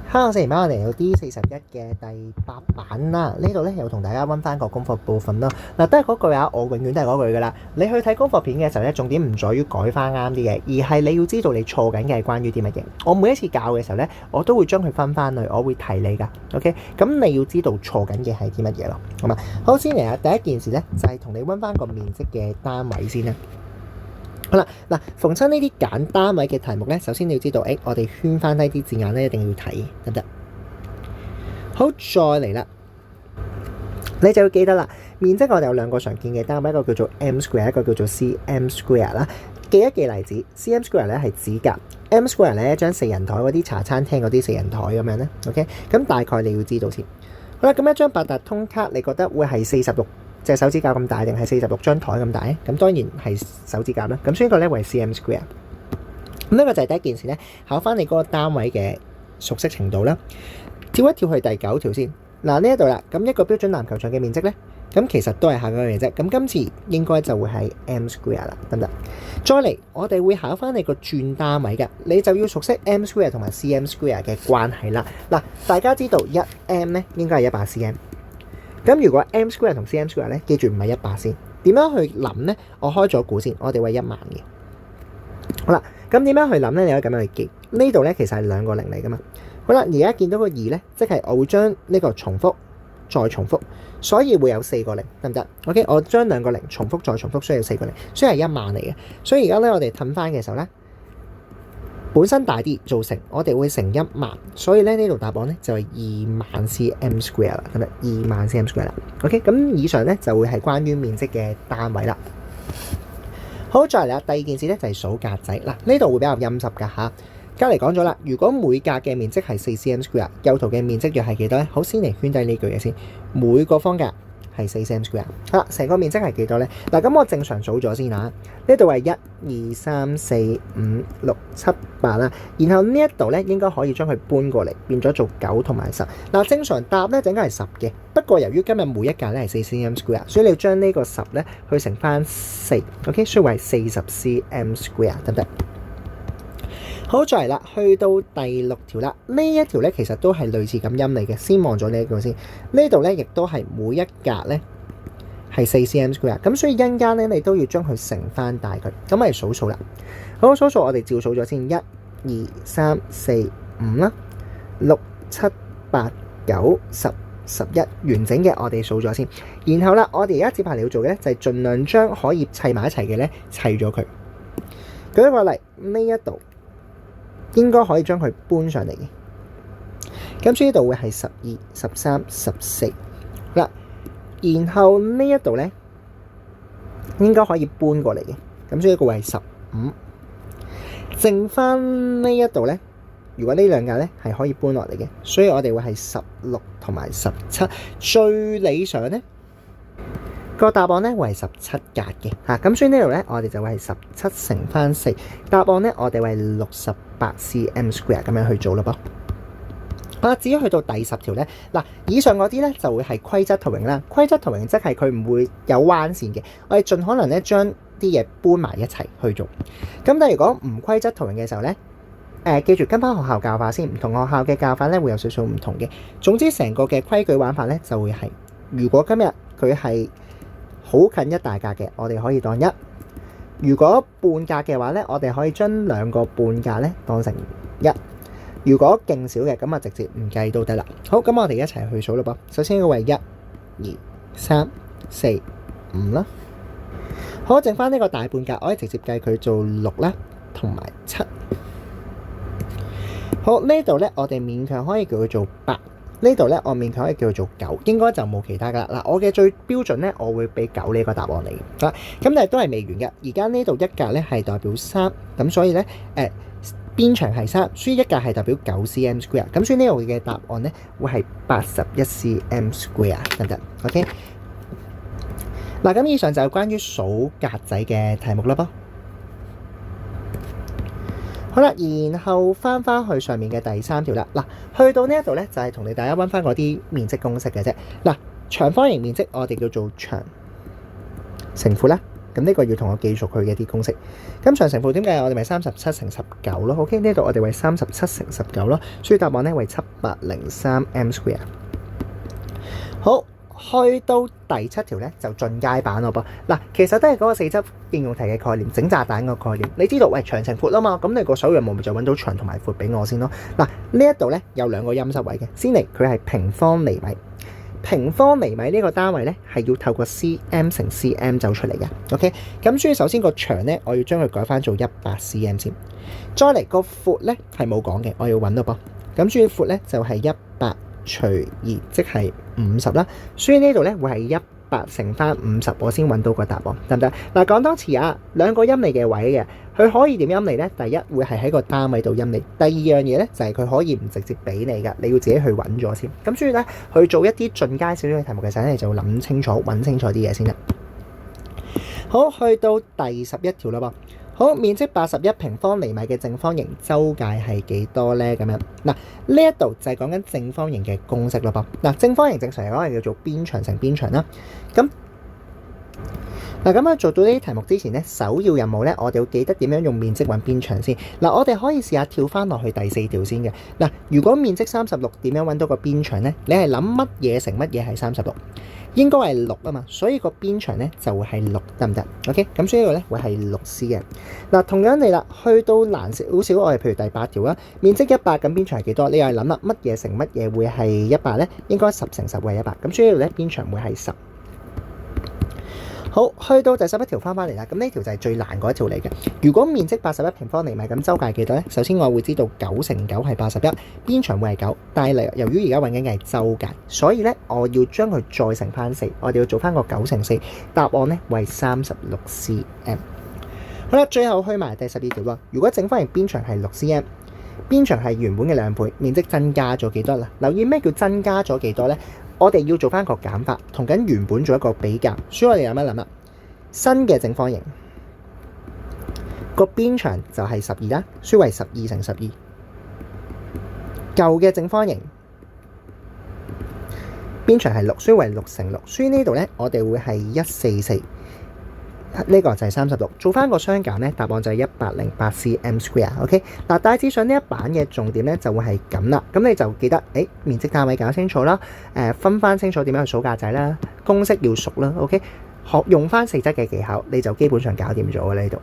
Hello，四年班我哋有 D41嘅第8版啦，呢度咧又同大家溫翻個功課部分咯。嗱，都係嗰句啊，我永遠都係嗰句噶啦。你去睇功課片嘅時候咧，重點唔在於改翻啱啲嘅，而係你要知道你錯緊嘅係關於啲乜嘢。我每一次教嘅時候咧，我都會將佢分翻去，我會提你噶。OK，咁你要知道錯緊嘅係啲乜嘢咯，好嘛？好，先嚟啊，第一件事咧就係同你溫翻個面積嘅單位先啦。好啦，嗱，逢親呢啲揀單位嘅題目咧，首先你要知道，我哋圈翻低啲字眼咧，一定要睇，得唔得？好，再嚟啦，你就要記得啦，面積我哋有兩個常見嘅單位，一個叫做 m square， 一個叫做 cm square 啦。記一記例子 ，cm square 咧係指甲 ，m square 咧一張四人台嗰啲茶餐廳嗰啲四人台咁樣咧。OK，咁大概你要知道先。好啦，咁一張八達通卡，你覺得會係46隻手指甲咁大，定係46張台咁大咧？咁當然係手指甲啦。咁所以呢個咧為 cm square。咁呢個就係第一件事咧，考翻你嗰個單位嘅熟悉程度啦。跳一跳去第9條先。嗱，呢一度啦，咁一個標準籃球場嘅面積咧，咁其實都係下嗰樣嘢啫。咁今次應該就會係 m square 啦，得唔得？再嚟，我哋會考翻你個轉單位嘅，你就要熟悉 m square 同埋 cm square 嘅關係啦。嗱，大家知道1m 咧應該係100 cm。咁如果 m square 同 cm square 咧，記住唔係100先。點樣去諗咧？我開咗估先，我哋為1萬嘅。好啦，咁點樣去諗咧？你可以咁樣去記。呢度咧其實係兩個零嚟噶嘛。好啦，而家見到個2咧，即係我會將呢個重複再重複，所以會有4個零，得唔得 ？OK， 我將2個零重複再重複，所以有4個零，所以係1萬嚟嘅。所以而家咧，我哋褪翻嘅時候咧，本身大啲做成，我哋會乘1萬，所以咧呢度答案咧就係2萬 cm square 啦，係咪2萬 cm square 啦 ？OK， 咁以上咧就會係關於面積嘅單位啦。好，再嚟啦，第二件事咧就係數格仔嗱，呢度會比較陰濕㗎嚇。隔離講咗啦，如果每格嘅面積係4 cm square， 右圖嘅面積約係幾多咧？好，先嚟圈低呢句嘢先。每個方格係4 cm square。好啦，成個面積係幾多咧？嗱，咁我正常數咗先嚇。呢度係1、2、3、4、5、6、7、8啦。然後呢一度咧應該可以將佢搬過嚟，變咗做9同埋10。嗱，正常答咧就應該係10嘅。不過由於今日每一格咧係4 cm square， 所以你要將呢個10咧去乘翻4。OK， 所以為40 cm square， 得唔得？好，再嚟啦，去到第6條啦。呢一條咧其實都係類似咁陰嚟嘅。先望咗呢一個先。呢度咧亦都係每一格咧係4 cm square。咁所以因間咧你都要將佢乘翻大佢。咁咪數數啦。好，數數我哋照數咗先。1、2、3、4、5啦，6、7、8、9、10、11，完整嘅我哋數咗先。然後啦，我哋而家接下嚟要做嘅咧就係盡量將可以砌埋一齊嘅咧砌咗佢。舉一個例，呢一度應該可以將佢搬上嚟嘅，咁所以呢度會係12、13、14啦。然後呢一度咧應該可以搬過嚟嘅，咁所以呢個會係15。剩翻呢一度咧，如果呢兩格咧係可以搬落嚟嘅，所以我哋會係16同埋17。最理想咧個答案咧會係17格嘅嚇，咁所以呢度咧我哋就會係17乘翻4，答案咧我哋會係68 cm square 咁樣去做咯噃。好啦，至於去到第10條咧，嗱，以上嗰啲咧就會係規則圖形啦。規則圖形即係佢唔會有彎線嘅，我哋盡可能咧將啲嘢搬埋一齊去做。咁但係如果唔規則圖形嘅時候咧，記住跟翻學校教法先，唔同學校嘅教法咧會有少少唔同嘅。總之成個嘅規矩玩法咧就會係，如果今日佢係好近一大格嘅，我哋可以當1；如果半格嘅話咧，我哋可以將2個半格咧當成1；如果勁少嘅，咁啊直接唔計都得啦。好，咁我哋一齊去數咯噃。首先個位1、2、3、4、5啦。好，剩翻呢個大半格，我可以直接計佢做6啦，同埋7。好，呢度咧我哋勉強可以叫佢做8。呢度咧，我勉強可以叫佢做9，應該就冇其他噶啦。嗱，我嘅最標準咧，我會俾9呢個答案你。咁但係都係未完嘅。而家呢度一格咧係代表3，咁所以咧邊長係3，所以一格係代表9 cm square。咁所以呢度嘅答案咧會係81 cm square，得唔得 ？OK。嗱，咁以上就係關於數格仔嘅題目啦噃。好啦，然後翻去上面嘅第3條啦。嗱，去到呢一度咧，就係同你大家溫翻嗰啲面積公式嘅啫。嗱，長方形面積我哋叫做長乘闊啦，咁呢個要同我記熟佢嘅啲公式。咁長乘負點計我哋咪37乘19咯。OK， 呢度我哋為37乘19咯，所以答案咧為703 m²。好，去到第7條咧就進階版咯噃。嗱，其實都係嗰個4則應用題嘅概念，整炸彈個概念。你知道喂長乘闊啊嘛，咁你個首要任務咪就揾到長同埋闊俾我先咯。嗱，呢一度咧有兩個陰濕位嘅，先嚟佢係平方厘米。平方厘米呢個單位咧係要透過 cm 乘 cm 走出嚟嘅。OK， 咁所以首先個長咧我要將佢改翻做100 cm 先，再嚟個闊咧係冇講嘅，我要揾到噃。咁所以闊咧就係100除2，即係50啦。所以呢度咧會係100乘翻50，我先揾到個答案，得唔得？嗱，講多次啊，兩個陰你嘅位嘅，佢可以點陰你咧？第一會係喺個單位度陰你，第二樣嘢咧就係佢可以唔直接俾你噶，你要自己去揾咗先。咁所以咧去做一啲進階少少嘅題目嘅時候咧，你就諗清楚、揾清楚啲嘢先啦。好，去到第11條啦噃。好，面積81平方厘米嘅正方形周界係幾多呢？咁樣嗱，呢一度就係講緊正方形嘅公式咯噃。嗱，正方形正常嚟講係叫做邊長乘邊長啦。咁做到呢啲題目之前呢，首要任務呢，我哋要記得點樣用面積揾邊長先。嗱，我哋可以試下跳翻落去第4條先嘅。嗱，如果面積36，點樣揾到個邊長呢？你係諗乜嘢乘乜嘢係36？應該係6啊嘛，所以個邊長咧就會係6，得唔得 ？OK， 咁所以呢個咧會係6C嘅。嗱，同樣地啦，去到難少少，我哋譬如第8條啦，面積100，咁邊長係幾多？你又係諗啦，乜嘢乘乜嘢會係100咧？應該10乘10會係100，咁所以呢度咧邊長會係10。好，去到第11條翻嚟啦，咁呢條就係最難嗰一條嚟嘅。如果面積81平方厘米，咁周界幾多咧？首先我會知道9乘9係81，邊長會係9，但係由於而家揾緊嘅係周界，所以咧我要將佢再乘翻4，我哋要做翻個9乘4，答案咧為36 cm。好啦，最後去埋第12條啦。如果正方形邊長係6 cm，邊長係原本嘅2倍，面積增加咗幾多啦？留意咩叫增加咗幾多咧？我哋要做翻個減法，同緊原本做一個比較，所以我哋諗一諗啦。新嘅正方形個邊長就係12啦，所以為12乘12。舊嘅正方形邊長係6，所以為6乘6。所以呢度咧，我哋會係144。呢個就係36，做翻個相減咧，答案就係108 cm²。OK， 嗱，大致上呢一版嘅重點咧就會係咁啦。咁你就記得，面積單位搞清楚啦，分翻清楚點樣去數格仔啦，公式要熟啦。OK， 學用翻4則嘅技巧，你就基本上搞掂咗嘅呢度。